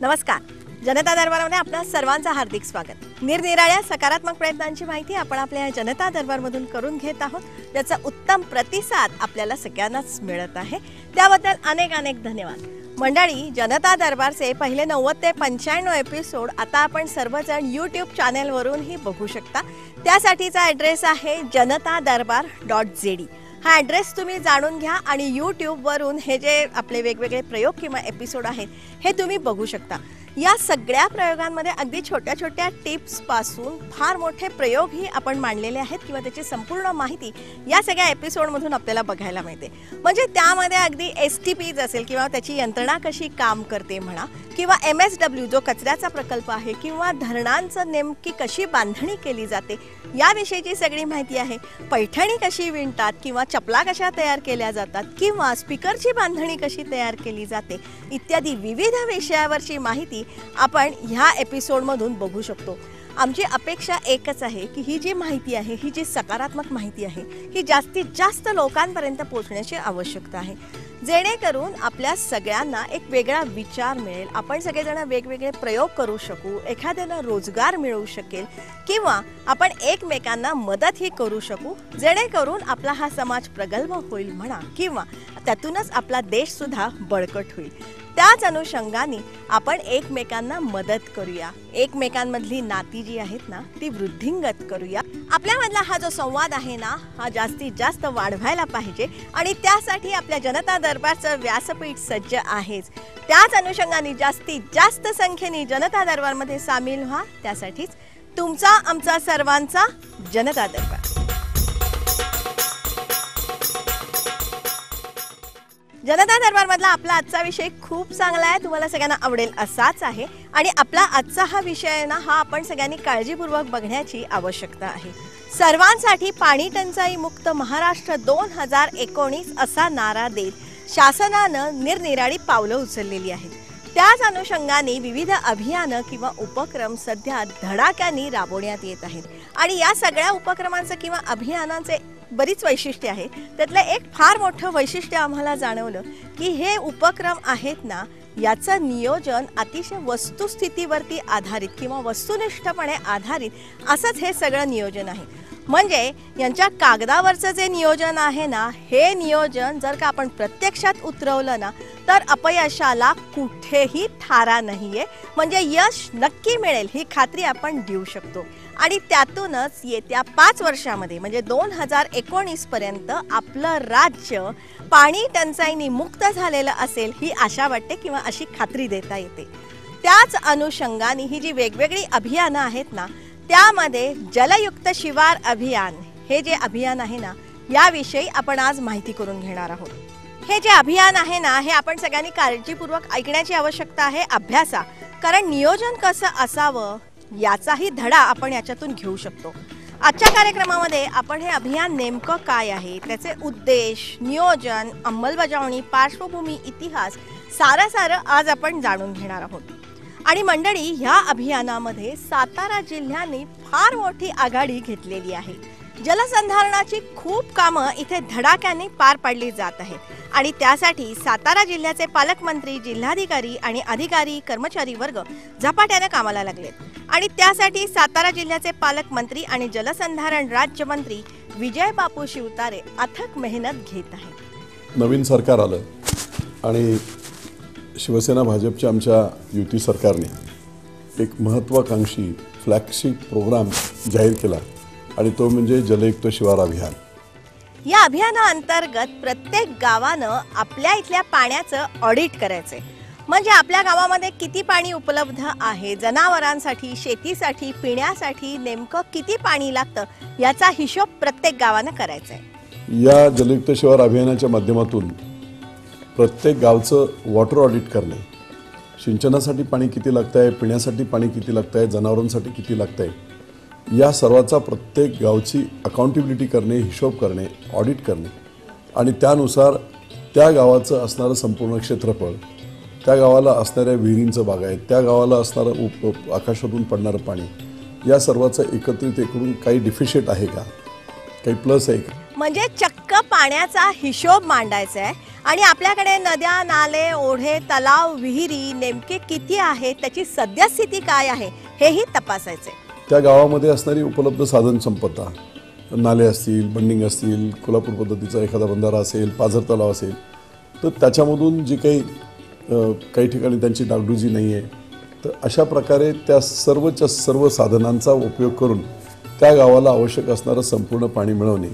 नमस्कार. जनता दरबारामध्ये आपल्या सर्वांचं हार्दिक स्वागत. निरनिराळ्या सकारात्मक प्रयत्नांची माहिती आपण आपल्या जनता दरबारमधून करून घेत आहोत, ज्याचा उत्तम प्रतिसाद आपल्याला सगळ्यांनाच मिळत आहे. त्याबद्दल अनेक अनेक धन्यवाद. मंडळी, जनता दरबारचे पहिले 90 ते 95 एपिसोड आता आपण सर्वजण YouTube चॅनेलवरूनही बघू शकता. त्यासाठीचा ॲड्रेस आहे janatadarbar.zd. हा ॲड्रेस तुम्ही जाणून घ्या आणि यूट्यूबवरून हे जे आपले वेगवेगळे प्रयोग किंवा एपिसोड आहेत हे तुम्ही बघू शकता. या सगळ्या प्रयोगांमध्ये अगदी छोट्या छोट्या टिप्सपासून फार मोठे प्रयोगही आपण मांडलेले आहेत किंवा त्याची संपूर्ण माहिती या सगळ्या एपिसोडमधून आपल्याला बघायला मिळते. म्हणजे त्यामध्ये अगदी STPs असेल किंवा त्याची यंत्रणा कशी काम करते म्हणा, किंवा MSW जो कचऱ्याचा प्रकल्प आहे, किंवा धरणांचं नेमकी कशी बांधणी केली जाते याविषयीची सगळी माहिती आहे. पैठणी कशी विणतात किंवा चपला कशा तयार केल्या जातात किंवा स्पीकरची बांधणी कशी तयार केली जाते इत्यादी विविध विषयावरची माहिती आपण ह्या एपिसोडमधून बघू शकतो. आमची अपेक्षा एकच आहे की ही जी माहिती आहे, ही जी सकारात्मक माहिती आहे, ही जास्तीत जास्त लोकांपर्यंत पोहोचण्याची आवश्यकता आहे, जेणेकरून आपल्या सगळ्यांना एक वेगळा विचार मिळेल. आपण सगळेजण वेगवेगळे प्रयोग करू शकू, एखाद्याला रोजगार मिळू शकेल किंवा आपण एकमेकांना मदतही करू शकू, जेणेकरून आपला हा समाज प्रगल्भ होईल म्हणा, किंवा त्यातूनच आपला देशसुद्धा बळकट होईल. त्याच अनुषंगाने आपण एकमेकांना मदत करूया, एकमेकांमधली नाती जी आहेत ना ती वृद्धिंगत करूया. आपल्यामधला हा जो संवाद आहे ना हा जास्तीत जास्त वाढवायला पाहिजे आणि त्यासाठी आपल्या जनता दरबारचं व्यासपीठ सज्ज आहेच. त्याच अनुषंगाने जास्तीत जास्त संख्येने जनता दरबारमध्ये सामील व्हा. त्यासाठीच तुमचा आमचा सर्वांचा जनता दरबार. जनता दरबारमधला आपला आजचा विषय खूप चांगला आहे, तुम्हाला सगळ्यांना आवडेल असाच आहे. आणि आपला आजचा हा विषय ना हा आपण सगळ्यांनी काळजीपूर्वक बघण्याची आवश्यकता आहे. सर्वांसाठी पाणी टंचाई मुक्त महाराष्ट्र 2019 असा नारा देत शासनानं निरनिराळी पावलं उचललेली आहेत. त्याच अनुषंगाने विविध अभियानं किंवा उपक्रम सध्या धडाक्याने राबवण्यात येत आहेत. आणि या सगळ्या उपक्रमांचं किंवा अभियानांचे बरीच वैशिष्ट्ये आहे. त्यातलं एक फार मोठं वैशिष्ट्य आम्हाला जाणवलं की हे उपक्रम आहेत ना याचं नियोजन अतिशय वस्तुस्थितीवरती आधारित किंवा वस्तुनिष्ठपणे आधारित असंच हे सगळं नियोजन आहे. म्हणजे यांच्या कागदावरचं जे नियोजन आहे ना हे नियोजन जर का आपण प्रत्यक्षात उतरवलं ना तर अपयशाला कुठेही थारा नाहीये. म्हणजे यश नक्की मिळेल ही खात्री आपण देऊ शकतो. आणि त्यातूनच येत्या 5 वर्षामध्ये म्हणजे 2019 पर्यंत आपलं राज्य पाणी टंचाईनी मुक्त झालेलं असेल ही आशा वाटते किंवा अशी खात्री देता येते. त्याच अनुषंगाने ही जी वेगवेगळी अभियानं आहेत ना त्यामध्ये जलयुक्त शिवार अभियान हे जे अभियान आहे ना याविषयी आपण आज माहिती करून घेणार आहोत. हे जे अभियान आहे ना हे आपण सगळ्यांनी काळजीपूर्वक ऐकण्याची आवश्यकता आहे, अभ्यासा. कारण नियोजन कसं असावं याचाही धडा आपण याच्यातून घेऊ शकतो. आजच्या कार्यक्रमामध्ये आपण हे अभियान नेमकं काय आहे, त्याचे उद्देश, नियोजन, अंमलबजावणी, पार्श्वभूमी, इतिहास सारं आज आपण जाणून घेणार आहोत. आणि मंडळी, ह्या अभियानामध्ये सातारा जिल्ह्याने फार मोठी आघाडी घेतलेली आहे. जलसंधारणाची खूप कामं इथे धडाक्याने पार पाडली जात आहेत. आणि त्यासाठी सातारा जिल्ह्याचे पालकमंत्री, जिल्हाधिकारी आणि अधिकारी कर्मचारी वर्ग झपाट्याने कामाला लागलेत. आणि त्यासाठी सातारा जिल्ह्याचे पालकमंत्री आणि जलसंधारण राज्यमंत्री विजय बापू शिवतारे अथक मेहनत घेत आहेत. नवीन सरकार आलं आणि शिवसेना भाजपच्या आमच्या युती सरकारने एक महत्त्वाकांक्षी फ्लॅगशिप प्रोग्राम जाहीर केला आणि तो म्हणजे जलयुक्त शिवार अभियान. या अभियानाअंतर्गत प्रत्येक गावानं आपल्या इथल्या पाण्याचं ऑडिट करायचंय. म्हणजे आपल्या गावामध्ये किती पाणी उपलब्ध आहे, जनावरांसाठी, शेतीसाठी, पिण्यासाठी नेमकं किती पाणी लागतं याचा हिशोब प्रत्येक गावानं करायचा आहे. या जलयुक्त शिवार अभियानाच्या माध्यमातून प्रत्येक गावचं वॉटर ऑडिट करणे, सिंचनासाठी पाणी किती लागतं आहे, पिण्यासाठी पाणी किती लागतं आहे, जनावरांसाठी किती लागतं आहे, या सर्वाचा प्रत्येक गावची अकाउंटेबिलिटी करणे, हिशोब करणे, ऑडिट करणे आणि त्यानुसार त्या गावाचं असणारं संपूर्ण क्षेत्रफळ, त्या गावाला असणाऱ्या विहिरींचं बागायत, त्या गावाला असणारं आकाशातून पडणारं पाणी, या सर्वाचं एकत्रित करून काही डिफिशियंट आहे का, काही प्लस आहे का, म्हणजे चक्क पाण्याचा हिशोब मांडायचा आहे. आणि आपल्याकडे नद्या, नाले, ओढे, तलाव, विहिरी नेमके किती आहेत, त्याची सद्यस्थिती काय आहे हेही तपासायचे. त्या गावामध्ये असणारी उपलब्ध साधन संपत्ता, नाले असतील, बंडिंग असतील, कोल्हापूर पद्धतीचा एखादा बंधारा असेल, पाझर तलाव असेल, तर त्याच्यामधून जी काही ठिकाणी त्यांची डागडुजी नाही आहे, तर अशा प्रकारे त्या सर्वच्या सर्व साधनांचा उपयोग करून त्या गावाला आवश्यक असणारं संपूर्ण पाणी मिळवणे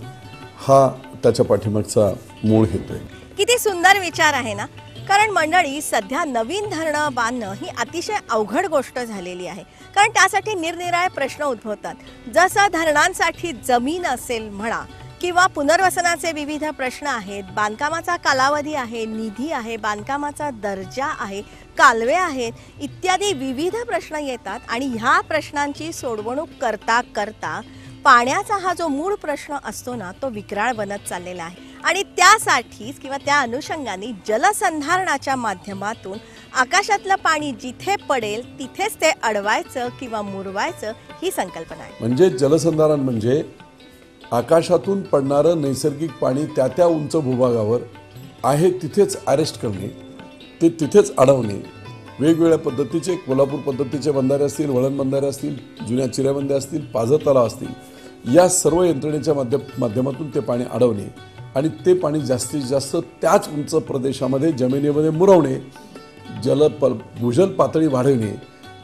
हा त्याच्या पाठीमागचा मूळ हेतू आहे. किती सुंदर विचार आहे ना. कारण मंडळी, सध्या नवीन धरणं बांधणं ही अतिशय अवघड गोष्ट झालेली आहे. कारण त्यासाठी निरनिराळे प्रश्न उद्भवतात. जसं धरणांसाठी जमीन असेल म्हणा, किंवा पुनर्वसनाचे विविध प्रश्न आहेत, बांधकामाचा कालावधी आहे, निधी आहे, बांधकामाचा दर्जा आहे, कालवे आहेत, इत्यादी विविध प्रश्न येतात. आणि ह्या प्रश्नांची सोडवणूक करता करता पाण्याचा हा जो मूळ प्रश्न असतो ना, तो विक्राळ बनत चाललेला आहे. आणि त्यासाठीच किंवा त्या अनुषंगाने जलसंधारणाच्या माध्यमातून आकाशातलं पाणी जिथे पडेल तिथेच ते अडवायचं किंवा मुरवायचं ही संकल्पना आहे. म्हणजे जलसंधारण म्हणजे आकाशातून पडणारं नैसर्गिक पाणी त्या उंच भूभागावर आहे तिथेच अरेस्ट करणे, ते तिथेच अडवणे. वेगवेगळ्या पद्धतीचे कोल्हापूर पद्धतीचे बंधारे असतील, वळण बंधारे असतील, जुन्या चिऱ्याबंद्या असतील, पाझर तलाव असतील, या सर्व यंत्रणेच्या माध्यमातून ते पाणी अडवणे आणि ते पाणी जास्तीत जास्त त्याच उंच प्रदेशामध्ये जमिनीमध्ये मुरवणे, भूजल पातळी वाढवणे,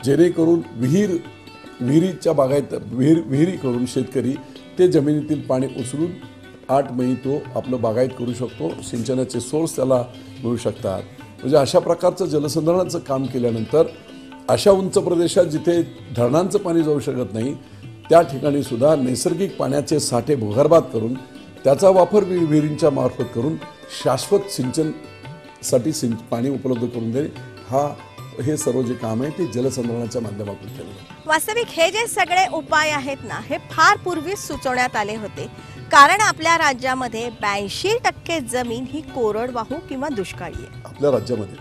जेणेकरून विहिरीच्या विहिरी करून शेतकरी ते जमिनीतील पाणी उचलून 8 महिने तो आपलं बागायत करू शकतो. सिंचनाचे सोर्स त्याला मिळू शकतात. म्हणजे अशा प्रकारचं जलसंधारणाचं काम केल्यानंतर अशा उंच प्रदेशात जिथे धरणांचं पाणी जाऊ शकत नाही त्या ठिकाणी सुद्धा नैसर्गिक पाण्याचे साठे भूगर्भात करून त्याचा वापर विहिरींच्या मार्फत करून शाश्वत सिंचनसाठी पाणी उपलब्ध करून देणे, हे सर्व जे काम आहे ते जलसंधारणाच्या माध्यमातून केलं. वास्तविक हे जे सगळे उपाय आहेत ना, हे फार पूर्वीच सुचवण्यात आले होते. कारण आपल्या राज्यामध्ये 82% जमीन ही कोरडवाहू किंवा दुष्काळी आहे. आपल्या राज्यामध्ये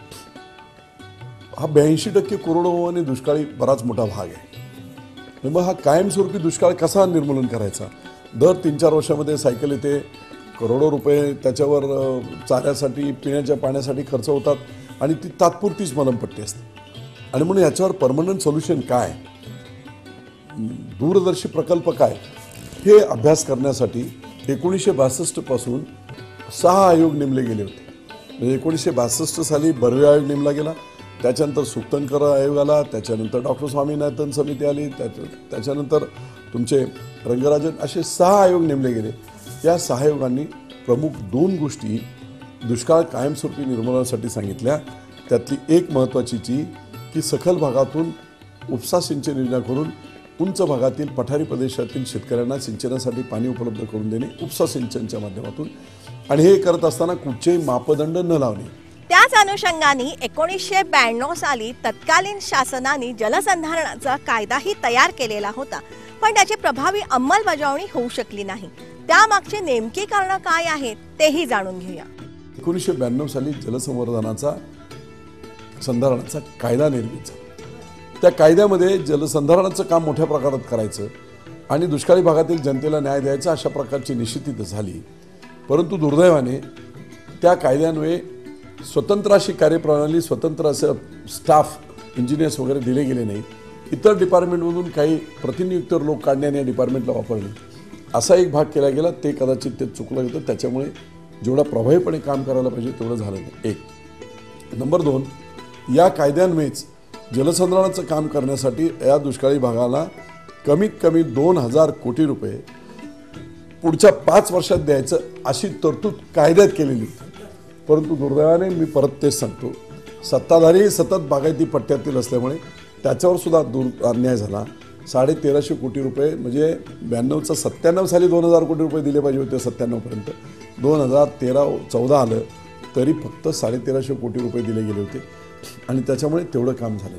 हा 82% कोरडवाहू आणि दुष्काळी बराच मोठा भाग आहे. मग हा कायमस्वरूपी दुष्काळ कसा निर्मूलन करायचा? दर 3-4 वर्षामध्ये सायकल येते, करोडो रुपये त्याच्यावर चाऱ्यासाठी, पिण्याच्या पाण्यासाठी खर्च होतात आणि ती तात्पुरतीच मलमपट्टी असते. आणि म्हणून याच्यावर परमनंट सोल्युशन काय, दूरदर्शी प्रकल्प काय, हे अभ्यास करण्यासाठी 1962 पासून 6 आयोग नेमले गेले होते. म्हणजे 1962 साली बर्वे आयोग नेमला गेला, त्याच्यानंतर सुक्तनकर आयोग आला, त्याच्यानंतर डॉक्टर स्वामीनाथन समिती आली, त्याच्यानंतर तुमचे रंगराजन, असे 6 आयोग नेमले गेले. या 6 आयोगांनी प्रमुख 2 गोष्टी दुष्काळ कायमस्वरूपी निर्मूलनासाठी सांगितल्या. त्यातली एक महत्त्वाची की सखल भागातून उपसा सिंचन योजना करून उंच भागातील पठारी प्रदेशातील शेतकऱ्यांना सिंचनासाठी पाणी उपलब्ध करून देणे उपसा सिंचनच्या माध्यमातून, आणि हे करत असताना कुठचेही मापदंड न लावणे. त्याच अनुषंगाने 1992 साली तत्कालीन शासनाने जलसंधारणाचा कायदाही तयार केलेला होता, पण त्याची प्रभावी अंमलबजावणी होऊ शकली नाही. त्यामागचे नेमकी कारण काय आहेत तेही जाणून घेऊया. 1992 साली जलसंवर्धनाचा संधारणाचा कायदा निर्मित झाला. त्या कायद्यामध्ये जलसंधारणाचं काम मोठ्या प्रकारात करायचं आणि दुष्काळी भागातील जनतेला न्याय द्यायचा अशा प्रकारची निश्चिती झाली. परंतु दुर्दैवाने त्या कायद्यान्वये स्वतंत्र अशी कार्यप्रणाली, स्वतंत्र असं स्टाफ, इंजिनियर्स वगैरे दिले गेले नाही. इतर डिपार्टमेंटमधून काही प्रतिनियुक्त लोक काढण्याने या डिपार्टमेंटला वापरले, असा एक भाग केला गेला. ते कदाचित ते चुकलं होतं. त्याच्यामुळे जेवढा प्रभावीपणे काम करायला पाहिजे तेवढं झालं नाही. एक. नंबर 2, या कायद्यान्वयेच जलसंधारणाचं काम करण्यासाठी या दुष्काळी भागाला कमीत कमी 2000 कोटी रुपये पुढच्या 5 वर्षात द्यायचं अशी तरतूद कायद्यात केलेली. परंतु दुर्दैवाने मी परत तेच सांगतो, सत्ताधारी सतत बागायती पट्ट्यातील असल्यामुळे त्याच्यावर सुद्धा अन्याय झाला. 1350 कोटी रुपये, म्हणजे 92चा 97 साली 2000 कोटी रुपये दिले पाहिजे होते 97 पर्यंत. 2013-14 आलं तरी फक्त 1350 कोटी रुपये दिले गेले होते आणि त्याच्यामुळे तेवढं काम झालं.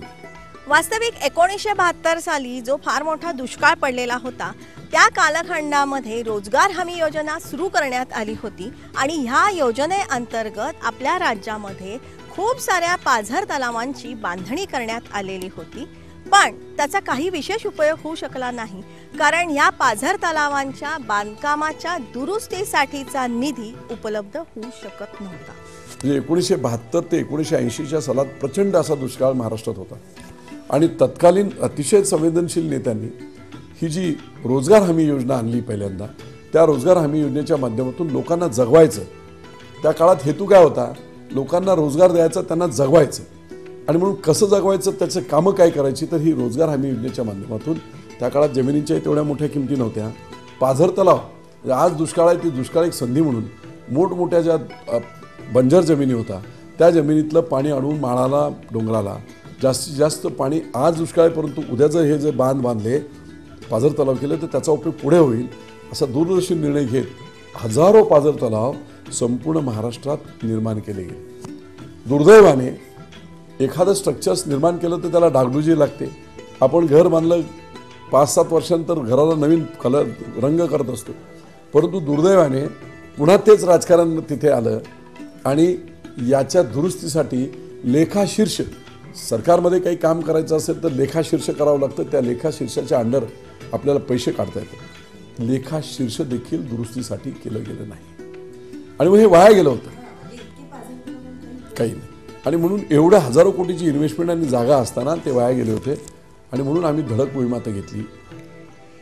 वास्तविक 1972 साली जो फार मोठा दुष्काळ पडलेला होता, त्या कालखंडामध्ये रोजगार हमी योजना सुरू करण्यात आली होती आणि ह्या योजनेअंतर्गत आपल्या राज्यामध्ये खूप साऱ्या पाझर तलावांची बांधणी करण्यात आलेली होती. पण त्याचा काही विशेष उपयोग होऊ शकला नाही, कारण या पाझर तलावांच्या बांधकामाच्या दुरुस्तीसाठीचा निधी उपलब्ध होऊ शकत नव्हता. म्हणजे 1972 ते 1980च्या सालात प्रचंड असा दुष्काळ महाराष्ट्रात होता आणि तत्कालीन अतिशय संवेदनशील नेत्यांनी ही जी रोजगार हमी योजना आणली पहिल्यांदा, त्या रोजगार हमी योजनेच्या माध्यमातून लोकांना जगवायचं. त्या काळात हेतू काय होता? लोकांना रोजगार द्यायचा, त्यांना जगवायचं. आणि म्हणून कसं जगवायचं, त्याचं कामं काय करायची, तर ही रोजगार हमी योजनेच्या माध्यमातून त्या काळात जमिनीच्याही तेवढ्या मोठ्या किमती नव्हत्या. पाझर तलाव आज दुष्काळ आहे, ती दुष्काळ एक संधी म्हणून मोठमोठ्या ज्या बंजर जमिनी होता त्या जमिनीतलं पाणी अडवून माळाला, डोंगराला जास्तीत जास्त पाणी आज दुष्काळ आहे, परंतु उद्या जर हे जे बांध बांधले, पाझर तलाव केले, तर त्याचा उपयोग पुढे होईल असा दूरदर्शी निर्णय घेत हजारो पाझर तलाव संपूर्ण महाराष्ट्रात निर्माण केले गेले. दुर्दैवाने एखादं स्ट्रक्चर्स निर्माण केलं तर त्याला डागडुजी लागते. आपण घर बांधलं 5-7 वर्षांतर घराला नवीन कलर रंग करत असतो, परंतु दुर्दैवाने पुन्हा तेच राजकारण तिथे आलं आणि याच्या दुरुस्तीसाठी लेखाशीर्ष सरकारमध्ये काही काम करायचं असेल तर लेखाशीर्ष करावं लागतं. त्या लेखाशीर्षाच्या अंडर आपल्याला पैसे काढता येतात. लेखाशीर्ष देखील दुरुस्तीसाठी केलं गेलं नाही आणि मग हे वाया गेलं होतं, काही नाही. आणि म्हणून एवढ्या हजारो कोटीची इन्व्हेस्टमेंट आणि जागा असताना ते वाया गेले होते आणि म्हणून आम्ही धडक मोहीम आता घेतली.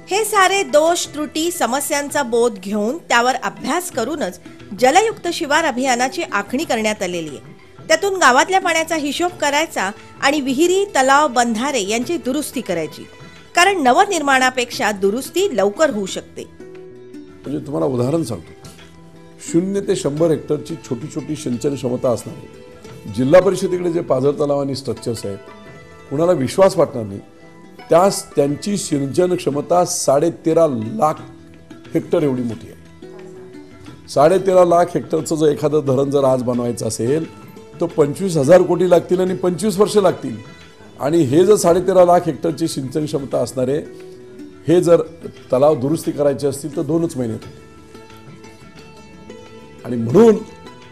हे सारे दोष त्रुटी समस्यांचा बोध घेऊन त्यावर अभ्यास करूनच जलयुक्त शिवार अभियानाची आखणी करण्यात आलेली आहे. त्यातून गावातल्या पाण्याचा हिशोब करायचा आणि विहिरी, तलाव, बंधारे यांची दुरुस्ती करायची, कारण नवनिर्माणापेक्षा दुरुस्ती लवकर होऊ शकते. म्हणजे तुम्हाला उदाहरण सांगतो, 0 ते 100 हेक्टरची छोटी छोटी सिंचन क्षमता असणारी जिल्हा परिषदेकडे जे पाझर तलाव आणि स्ट्रक्चर्स आहेत, कुणाला विश्वास वाटणार नाही, त्यांची सिंचन क्षमता 13.5 लाख हेक्टर एवढी मोठी आहे. 13.5 लाख हेक्टरचं जर एखादं धरण जर आज बनवायचं असेल तर 25,000 कोटी लागतील आणि 25 वर्ष लागतील. आणि हे जर 13.5 लाख हेक्टरची सिंचन क्षमता असणारे हे जर तलाव दुरुस्ती करायचे असतील तर 2च महिन्यात. आणि म्हणून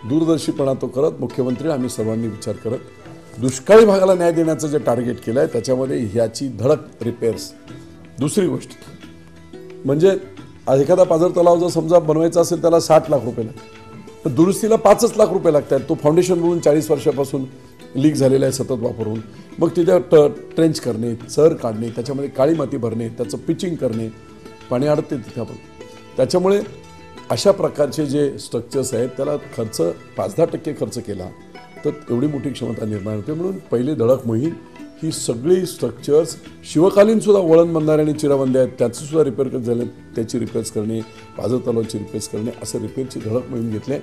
दूरदर्शीपणा तो करत मुख्यमंत्री आम्ही सर्वांनी विचार करत दुष्काळी भागाला न्याय देण्याचं जे टार्गेट केलं आहे त्याच्यामध्ये ह्याची धडक रिपेअर्स. दुसरी गोष्ट म्हणजे एखादा पाझर तलाव जर समजा बनवायचा असेल त्याला 60 लाख रुपये लागतात, तर दुरुस्तीला 5 लाख रुपये लागतात. तो फाउंडेशन म्हणून 40 वर्षापासून लीक झालेला आहे सतत वापरून. मग तिथे ट्रेंच करणे, चर काढणे, त्याच्यामध्ये काळी माती भरणे, त्याचं पिचिंग करणे, पाणी अडते तिथे आपण. त्याच्यामुळे अशा प्रकारचे जे स्ट्रक्चर्स आहेत त्याला खर्च 5-10% खर्च केला तर एवढी मोठी क्षमता निर्माण होते. म्हणून पहिली धडक मोहीम ही सगळी स्ट्रक्चर्स शिवकालीन सुद्धा वळण बंधारे आणि चिराबंदे आहेत त्याचं सुद्धा रिपेअर झाले, त्याची रिपेअर्स करणे, पाझर तलावाची रिपेअर्स करणे, असं रिपेअरची धडक मोहीम घेतली.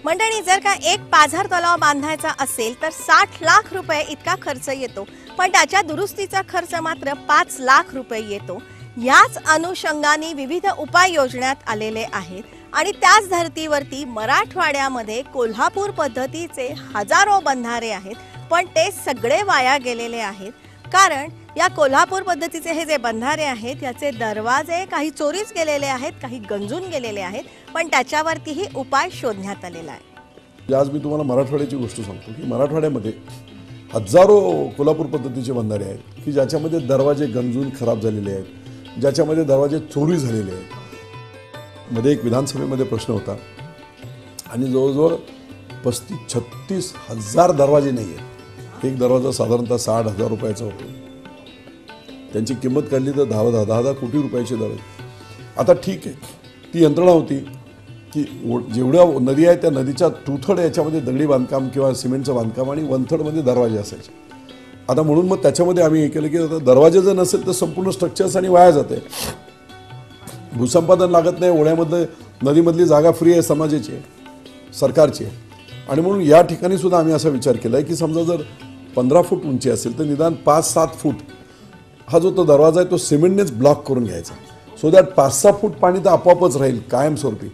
मंडळी, जर का एक पाझर तलाव बांधायचा असेल तर 60 लाख रुपये इतका खर्च येतो, पण त्याच्या दुरुस्तीचा खर्च मात्र 5 लाख रुपये येतो. याच अनुषंगाने विविध उपाय योजण्यात आलेले आहेत आणि त्याच धर्तीवरती मराठवाड्यामध्ये कोल्हापूर पद्धतीचे हजारो बंधारे आहेत, पण ते सगळे वाया गेलेले आहेत. कारण या कोल्हापूर पद्धतीचे हे जे बंधारे आहेत याचे दरवाजे काही चोरीच गेलेले आहेत, काही गंजून गेलेले आहेत, पण त्याच्यावरतीही उपाय शोधण्यात आलेला आहे. आज मी तुम्हाला मराठवाड्याची गोष्ट सांगतो की मराठवाड्यामध्ये हजारो कोल्हापूर पद्धतीचे बंधारे आहेत की ज्याच्यामध्ये दरवाजे गंजून खराब झालेले आहेत, ज्याच्यामध्ये दरवाजे चोरी झालेले आहेत. मध्ये एक विधानसभेमध्ये प्रश्न होता आणि जवळजवळ 35-36 हजार दरवाजे नाही आहेत. एक दरवाजा साधारणतः 60,000 रुपयाचा होतो. त्यांची किंमत काढली तर 10 कोटी रुपयाचे दरवाजे. आता ठीक आहे, ती यंत्रणा होती की जेवढ्या नदी आहे त्या नदीच्या 2/3 याच्यामध्ये दगडी बांधकाम किंवा सिमेंटचं बांधकाम आणि 1/3 मध्ये दरवाजे असायचे. आता म्हणून मग त्याच्यामध्ये आम्ही हे केलं की आता दरवाजे जर नसेल तर संपूर्ण स्ट्रक्चर्स आणि वाया जाते, भूसंपादन लागत नाही, ओढ्यामधलं नदीमधली जागा फ्री आहे, समाजाची आहे, सरकारची आहे. आणि म्हणून या ठिकाणी सुद्धा आम्ही असा विचार केला आहे की समजा जर 15 फूट उंची असेल तर निदान 5-7 फूट हा जो तो दरवाजा आहे तो सिमेंटनेच ब्लॉक करून घ्यायचा, सो दॅट 5-6 फूट पाणी तर आपोआपच राहील कायमस्वरूपी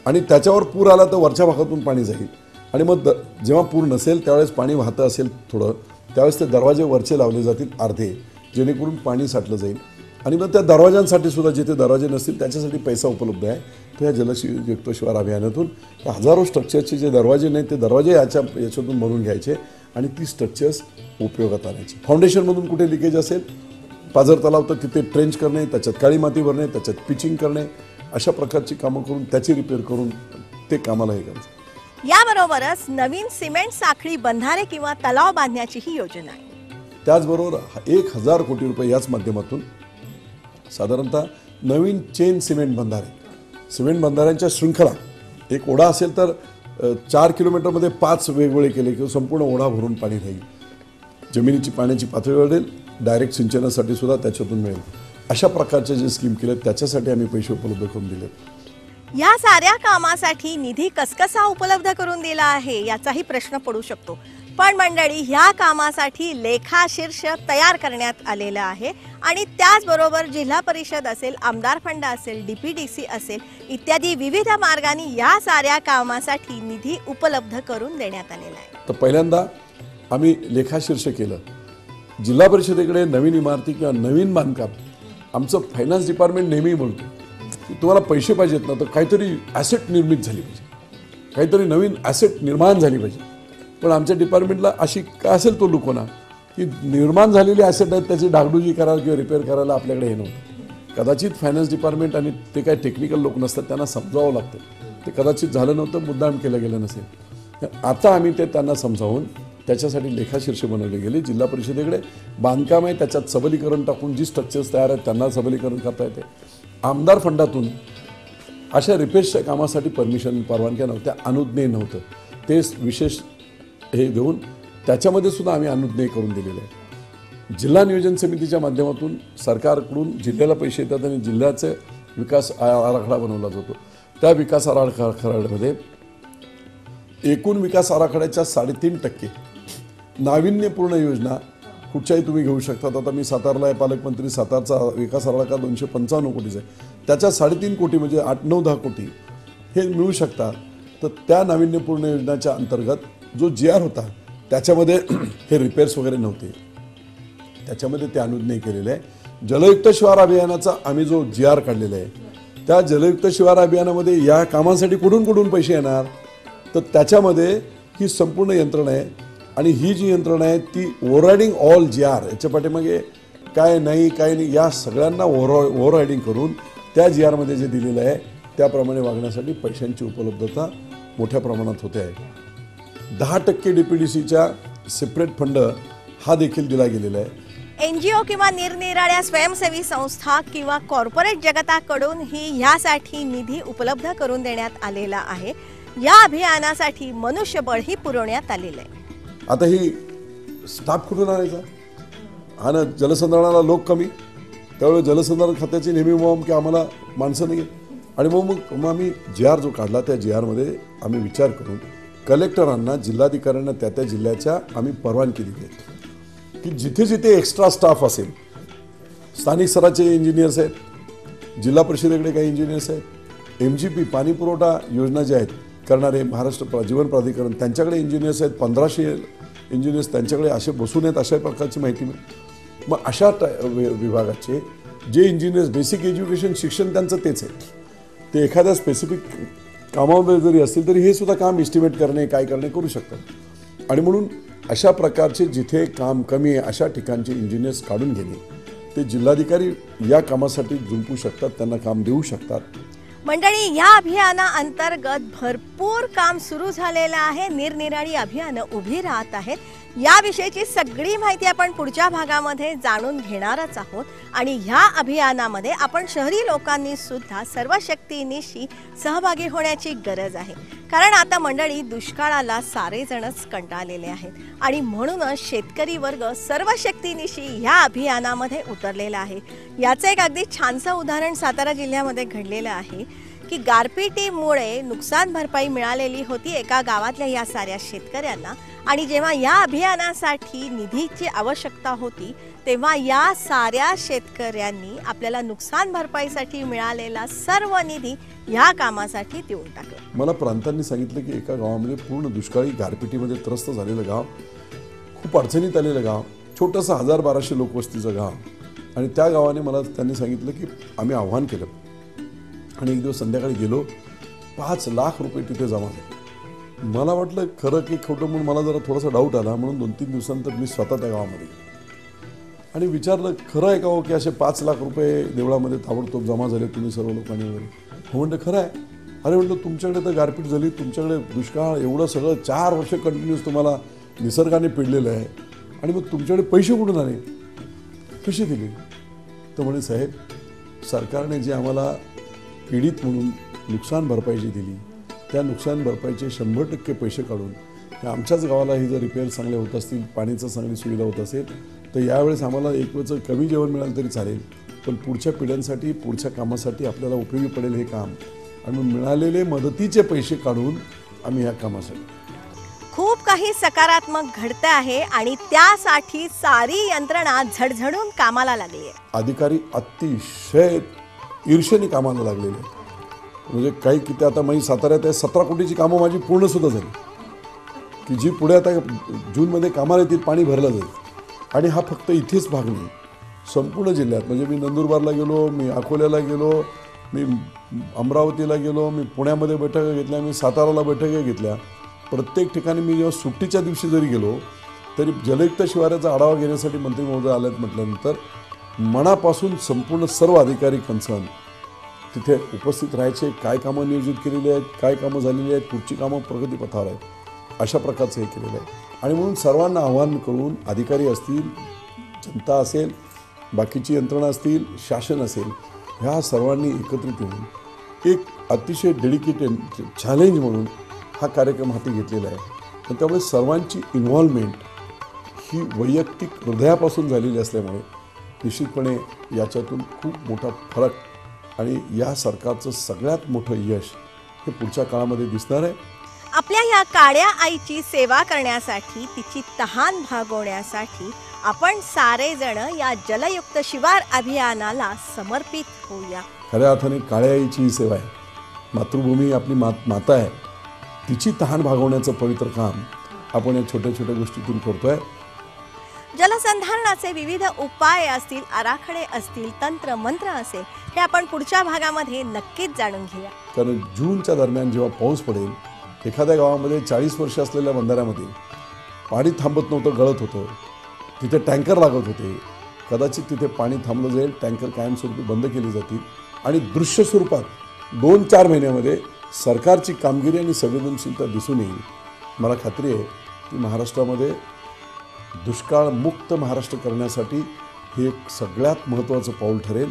आणि त्याच्यावर पूर आला तर वरच्या भागातून पाणी जाईल. आणि मग जेव्हा पूर नसेल त्यावेळेस पाणी वाहतं असेल थोडं, त्यावेळेस ते दरवाजे वरचे लावले जातील अर्धे, जेणेकरून पाणी साठलं जाईल. आणि मग त्या दरवाजांसाठी सुद्धा जिथे दरवाजे नसतील त्याच्यासाठी पैसा उपलब्ध आहे. तर या जलयुक्त शिवार अभियानातून हजारो स्ट्रक्चरचे जे दरवाजे नाहीत ते दरवाजे याच्यातून बनवून घ्यायचे आणि ती स्ट्रक्चर्स उपयोगात आणायची. फाउंडेशनमधून कुठे लिकेज असेल, पाझर तलाव तर तिथे ट्रेंच करणे, त्याच्यात काळी माती भरणे, त्याच्यात पिचिंग करणे, अशा प्रकारची कामं करून त्याची रिपेअर करून ते कामाला हे करायचं. याबरोबरच नवीन सिमेंट साखळी बंधारे किंवा तलाव बांधण्याचीही योजना आहे. त्याचबरोबर 1000 कोटी रुपये याच माध्यमातून साधारणतः नवीन चेन सिमेंट बंधाऱ्यांच्या शृंखला, एक ओढा असेल तर 4 किलोमीटरमध्ये 5 वेगवेगळे केले किंवा संपूर्ण ओढा भरून पाणी राहील, जमिनीची पाण्याची पातळी वाढेल, डायरेक्ट सिंचनासाठी सुद्धा त्याच्यातून मिळेल. अशा प्रकारचे जे स्कीम केले त्याच्यासाठी आम्ही पैसे उपलब्ध करून दिले. या साऱ्या कामासाठी निधी कसकसा उपलब्ध करून दिला आहे याचाही प्रश्न पडू शकतो. पण मंडळी, ह्या कामासाठी लेखाशीर्ष तयार करण्यात आलेलं आहे आणि त्याचबरोबर जिल्हा परिषद असेल, आमदार फंड असेल, DPDC असेल इत्यादी विविध मार्गाने या साऱ्या कामासाठी निधी उपलब्ध करून देण्यात आलेला आहे. तर पहिल्यांदा आम्ही लेखाशीर्ष केलं. जिल्हा परिषदेकडे नवीन इमारती किंवा नवीन बांधकाम, आमचं फायनान्स डिपार्टमेंट नेहमी म्हणतो की तुम्हाला पैसे पाहिजेत ना तर काहीतरी ॲसेट निर्मित झाली पाहिजे, काहीतरी नवीन ॲसेट निर्माण झाली पाहिजे. पण आमच्या डिपार्टमेंटला अशी काय असेल तो लुकोना की निर्माण झालेली ॲसेट आहेत त्याची डागडुजी करायला किंवा रिपेअर करायला आपल्याकडे हे नव्हतं. कदाचित फायनान्स डिपार्टमेंट आणि ते काय टेक्निकल लोक नसतात, त्यांना समजावं लागतं. ते कदाचित झालं नव्हतं, मुद्दाम केलं गेलं नसेल. आता आम्ही ते त्यांना समजावून त्याच्यासाठी लेखाशीर्ष बनवले गेले. जिल्हा परिषदेकडे बांधकाम आहे, त्याच्यात सबलीकरण टाकून जी स्ट्रक्चर्स तयार आहेत त्यांना सबलीकरण करता येते. आमदार फंडातून अशा रिपेअर्सच्या कामासाठी परवानग्या नव्हत्या, अनुज्ञेय नव्हतं, ते विशेष हे देऊन त्याच्यामध्ये सुद्धा आम्ही अनुज्ञेय करून दिलेले आहे. जिल्हा नियोजन समितीच्या माध्यमातून सरकारकडून जिल्ह्याला पैसे येतात आणि जिल्ह्याचे विकास आराखडा बनवला जातो. त्या विकास आराखड्यामध्ये एकूण विकास आराखड्याच्या 3.5% नाविन्यपूर्ण योजना कुठच्याही तुम्ही घेऊ शकतात. आता मी सातारला आहे पालकमंत्री, सातारचा विकास आराखडा 255 कोटीचा आहे, त्याच्या 3.5 कोटी म्हणजे 8-9-10 कोटी हे मिळू शकतात. तर त्या नाविन्यपूर्ण योजनेच्या अंतर्गत जो GR होता त्याच्यामध्ये हे रिपेअर्स वगैरे नव्हते, त्याच्यामध्ये ते अनुज्ञेय केलेले आहे. जलयुक्त शिवार अभियानाचा आम्ही जो GR काढलेला आहे, त्या जलयुक्त शिवार अभियानामध्ये या कामांसाठी कुठून पैसे येणार, तर त्याच्यामध्ये ही संपूर्ण यंत्रणा आहे. आणि ही जी यंत्रणा आहे ती ओव्हररायडिंग ऑल GR, याच्या पाठीमागे काय नाही या सगळ्यांना ओव्हररायडिंग करून त्या GR मध्ये जे दिलेलं आहे त्याप्रमाणे वागण्यासाठी पैशांची उपलब्धता मोठ्या प्रमाणात होते आहे. 10% DPDCच्या सेपरेट फंड हा देखील दिला गेलेला आहे. NGO किंवा निरनिराळ्या स्वयंसेवी संस्था किंवा कॉर्पोरेट जगताकडून ही ह्यासाठी निधी उपलब्ध करून देण्यात आलेला आहे. या अभियानासाठी मनुष्यबळही पुरवण्यात आलेलं आहे. आता ही स्टाफ कुठून आणायचा, आणि जलसंधारणाला लोक कमी, त्यावेळी जलसंधारण खात्याची नेहमी मॉम की आम्हाला माणसं नाही. आणि मग आम्ही GR जो काढला त्या GR मध्ये आम्ही विचार करून कलेक्टरांना, जिल्हाधिकाऱ्यांना त्या जिल्ह्याच्या आम्ही परवानगी दिली की जिथे जिथे एक्स्ट्रा स्टाफ असेल, स्थानिक स्तराचे इंजिनियर्स आहेत, जिल्हा परिषदेकडे काही इंजिनियर्स आहेत, MGP पाणी पुरवठा योजना ज्या आहेत करणारे महाराष्ट्र जीवन प्राधिकरण त्यांच्याकडे इंजिनियर्स आहेत, 1500 इंजिनियर्स त्यांच्याकडे असे बसून आहेत, अशा प्रकारची माहिती मिळेल. मग अशा विभागाचे जे इंजिनियर्स बेसिक एज्युकेशन शिक्षण त्यांचं तेच आहे, ते एखाद्या स्पेसिफिक कामामध्ये जरी असतील तरी हे सुद्धा काम एस्टिमेट करणे काय करणे करू शकतात. आणि म्हणून अशा प्रकारचे जिथे काम कमी आहे अशा ठिकाणचे इंजिनियर्स काढून घेणे, ते जिल्हाधिकारी या कामासाठी जुंपू शकतात, त्यांना काम देऊ शकतात. मंडळी, या अभियानाअंतर्गत भरपूर काम सुरू झालेलं आहे. निरनिराळी अभियानं उभी राहत आहेत. याविषयीची सगळी माहिती आपण पुढच्या भागामध्ये जाणून घेणारच आहोत. आणि ह्या अभियानामध्ये आपण शहरी लोकांनी सुद्धा सर्व शक्तीनिशी सहभागी होण्याची गरज आहे. कारण आता मंडळी, दुष्काळाला सारेजणच कंटाळलेले आहेत आणि म्हणूनच शेतकरी वर्ग सर्व शक्तीनिशी ह्या अभियानामध्ये उतरलेला आहे. याचं एक अगदी छानसं उदाहरण सातारा जिल्ह्यामध्ये घडलेलं आहे की गारपिटीमुळे नुकसान भरपाई मिळालेली होती एका गावातल्या या साऱ्या शेतकऱ्यांना. आणि जेव्हा या अभियानासाठी निधीची आवश्यकता होती तेव्हा या साऱ्या शेतकऱ्यांनी आपल्याला नुकसान भरपाईसाठी मिळालेला सर्व निधी ह्या कामासाठी देऊन टाकला. मला प्रांतांनी सांगितलं की एका गावामध्ये पूर्ण दुष्काळी गारपिटीमध्ये त्रस्त झालेलं गाव, खूप अडचणीत आलेलं गाव, छोटंसं 1000-1200 लोकवस्तीचं गाव. आणि त्या गावाने मला त्यांनी सांगितलं की आम्ही आव्हान केलं आणि एक दिवस संध्याकाळी गेलो, 5 लाख रुपये तिथे जमा झाले. मला वाटलं खरं की खोटं म्हणून मला जरा थोडासा डाऊट आला, म्हणून 2-3 दिवसानंतर मी स्वतः त्या गावामध्ये गेलो आणि विचारलं खरं आहे का हो की असे 5 लाख रुपये देवळामध्ये ताबडतोब जमा झाले तुम्ही सर्व लोकांनी वगैरे. हो म्हणलं खरं आहे. अरे म्हटलं तुमच्याकडे तर गारपीट झाली, तुमच्याकडे दुष्काळ, एवढं सगळं 4 वर्ष कंटिन्यूस तुम्हाला निसर्गाने पिडलेलं आहे आणि मग तुमच्याकडे पैसे कुठून आले, कसे दिले? तर म्हणे साहेब, सरकारने जे आम्हाला पीडित म्हणून नुकसान भरपाई जी दिली त्या नुकसान भरपाईचे 100% पैसे काढून हे आमच्याच गावाला ही जर रिपेअर चांगले होत असतील, पाण्याचं चांगली सुविधा होत असेल तर यावेळेस आम्हाला एक वेळचं कमी जेवण मिळालं तरी चालेल, पण पुढच्या पिढ्यांसाठी पुढच्या कामासाठी आपल्याला उपयोगी पडेल हे काम, आणि मग मिळालेले मदतीचे पैसे काढून आम्ही ह्या कामासाठी. खूप काही सकारात्मक घडतं आहे आणि त्यासाठी सारी यंत्रणा झडझडून कामाला लागली आहे. अधिकारी अतिशय ईर्षेने कामाला लागलेले आहेत. म्हणजे काही किती आता माझी साताऱ्यात 17 कोटीची कामं माझी पूर्णसुद्धा झाली की जी पुढे आता जूनमध्ये कामाला येतील, पाणी भरलं जाईल. आणि हा फक्त इथेच भाग नाही, संपूर्ण जिल्ह्यात. म्हणजे मी नंदुरबारला गेलो, मी अकोल्याला गेलो, मी अमरावतीला गेलो, मी पुण्यामध्ये बैठका घेतल्या, मी साताराला बैठका घेतल्या. प्रत्येक ठिकाणी मी जेव्हा सुट्टीच्या दिवशी जरी गेलो तरी जलयुक्त शिवाराचा आढावा घेण्यासाठी मंत्री महोदय आल्यात म्हटल्यानंतर मनापासून संपूर्ण सर्व अधिकारी कन्सर्न तिथे उपस्थित राहायचे. काय कामं नियोजित केलेली आहेत, काय कामं झालेली आहेत, पुढची कामं प्रगतीपथावर आहेत, अशा प्रकारचं हे केलेलं आहे. आणि म्हणून सर्वांना आवाहन करून, अधिकारी असतील, जनता असेल, बाकीची यंत्रणा असतील, शासन असेल, ह्या सर्वांनी एकत्रित येऊन एक अतिशय डेडिकेटेड चॅलेंज म्हणून हा कार्यक्रम हाती घेतलेला आहे. तर त्यामुळे सर्वांची इन्व्हॉल्वमेंट ही वैयक्तिक हृदयापासून झालेली असल्यामुळे निश्चितपणे याच्यातून खूप मोठा फरक आणि या सरकारचं सगळ्यात मोठं यश हे पुढच्या काळामध्ये दिसणार आहे. आपल्या या काळ्या आईची सेवा करण्यासाठी, तिची तहान भागवण्यासाठी आपण सारेजण या जलयुक्त शिवार अभियानाला समर्पित होऊया. खऱ्या अर्थाने काळ्या आईची ही सेवा आहे. मातृभूमी आपली माता आहे, तिची तहान भागवण्याचं पवित्र काम आपण या छोट्या छोट्या गोष्टीतून करतोय. जलसंधारणाचे विविध उपाय असतील, आराखडे असतील, तंत्र मंत्र असेल, हे आपण पुढच्या भागामध्ये नक्कीच जाणून घेऊया. कारण जूनच्या दरम्यान जेव्हा पाऊस पडेल, एखाद्या गावामध्ये 40 वर्ष असलेल्या बंधाऱ्यामध्ये पाणी थांबत नव्हतं, गळत होतं, तिथे टँकर लागत होते. कदाचित तिथे पाणी थांबलं जाईल, टँकर कायमस्वरूपी बंद केली जातील आणि दृश्य स्वरूपात 2-4 महिन्यामध्ये सरकारची कामगिरी आणि संवेदनशीलता दिसून येईल. मला खात्री आहे की महाराष्ट्रामध्ये दुष्काळमुक्त महाराष्ट्र करण्यासाठी हे एक सगळ्यात महत्त्वाचं पाऊल ठरेल.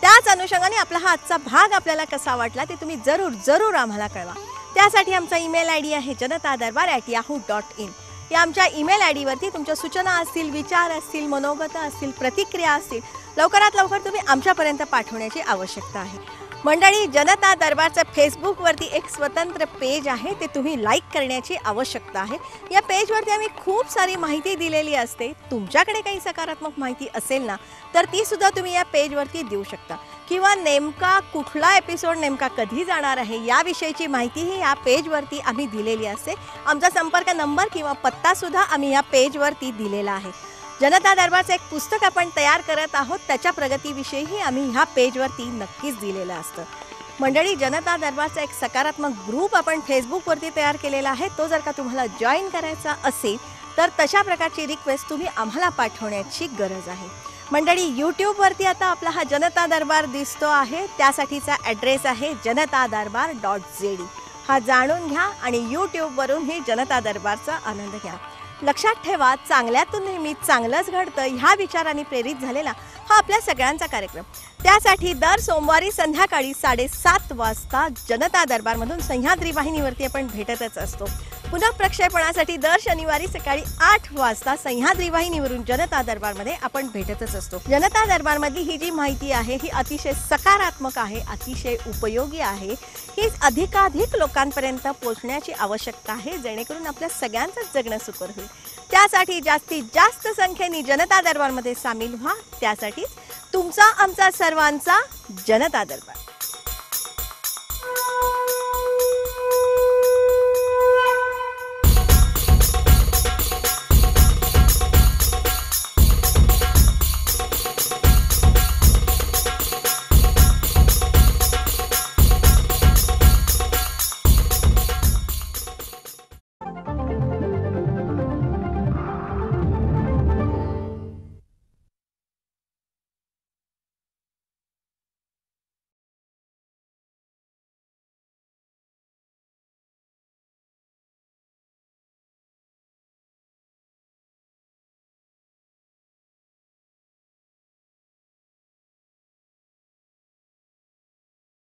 त्याच अनुषंगाने आपला हा आजचा भाग आपल्याला कसा वाटला ते तुम्ही जरूर आम्हाला कळवा. त्यासाठी आमचा ईमेल आयडी आहे janatadarbar@yahoo.in. या आमच्या ईमेल आयडीवरती तुमच्या सूचना असतील, विचार असतील, मनोगत असतील, प्रतिक्रिया असतील, लवकरात लवकर तुम्ही आमच्यापर्यंत पाठवण्याची आवश्यकता आहे. मंडळी, जनता दरबारचं फेसबुकवरती एक स्वतंत्र पेज आहे, ते तुम्ही लाईक करण्याची आवश्यकता आहे. या पेजवरती आम्ही खूप सारी माहिती दिलेली असते. तुमच्याकडे काही सकारात्मक माहिती असेल ना तर ती सुद्धा तुम्ही या पेजवरती देऊ शकता, किंवा नेमका कुठला एपिसोड नेमका कधी जाणार आहे याविषयीची माहितीही या पेजवरती आम्ही दिलेली असते. आमचा संपर्क नंबर किंवा पत्तासुद्धा आम्ही या पेजवरती दिलेला आहे. जनता दरबारचं एक पुस्तक आपण तयार करत आहोत, त्याच्या प्रगतीविषयीही आम्ही ह्या पेजवरती नक्कीच दिलेलं असतं. मंडळी, जनता दरबारचा एक सकारात्मक ग्रुप आपण फेसबुकवरती तयार केलेला आहे. तो जर का तुम्हाला जॉईन करायचा असेल तर तशा प्रकारची रिक्वेस्ट तुम्ही आम्हाला पाठवण्याची गरज आहे. मंडळी, यूट्यूबवरती आता आपला हा जनता दरबार दिसतो आहे, त्यासाठीचा ॲड्रेस आहे janatadarbar.zd. हा जाणून घ्या आणि यूट्यूबवरून हे जनता दरबारचा आनंद घ्या. लक्षात ठेवा, चांगल्यातून नेहमी चांगलंच घडतं ह्या विचारांनी प्रेरित झालेला हा आपल्या सगळ्यांचा कार्यक्रम. त्यासाठी दर सोमवारी संध्याकाळी 7:30 वाजता जनता दरबारमधून सह्याद्री वाहिनीवरती आपण भेटतच असतो. पुन्हा प्रक्षेपणासाठी दर शनिवारी सकाळी 8 वाजता सह्याद्री वाहिनीवरून जनता दरबारमध्ये आपण भेटतच असतो. जनता दरबारमधली ही जी माहिती आहे ही अतिशय सकारात्मक आहे, अतिशय उपयोगी आहे. ही अधिकाधिक लोकांपर्यंत पोहोचण्याची आवश्यकता आहे, जेणेकरून आपल्या सगळ्यांचंच जगणं सुकर होईल. त्यासाठी जास्तीत जास्त संख्येने जनता दरबारमध्ये सामील व्हा. त्यासाठी तुमचा, आमचा, सर्वांचा जनता दरबार.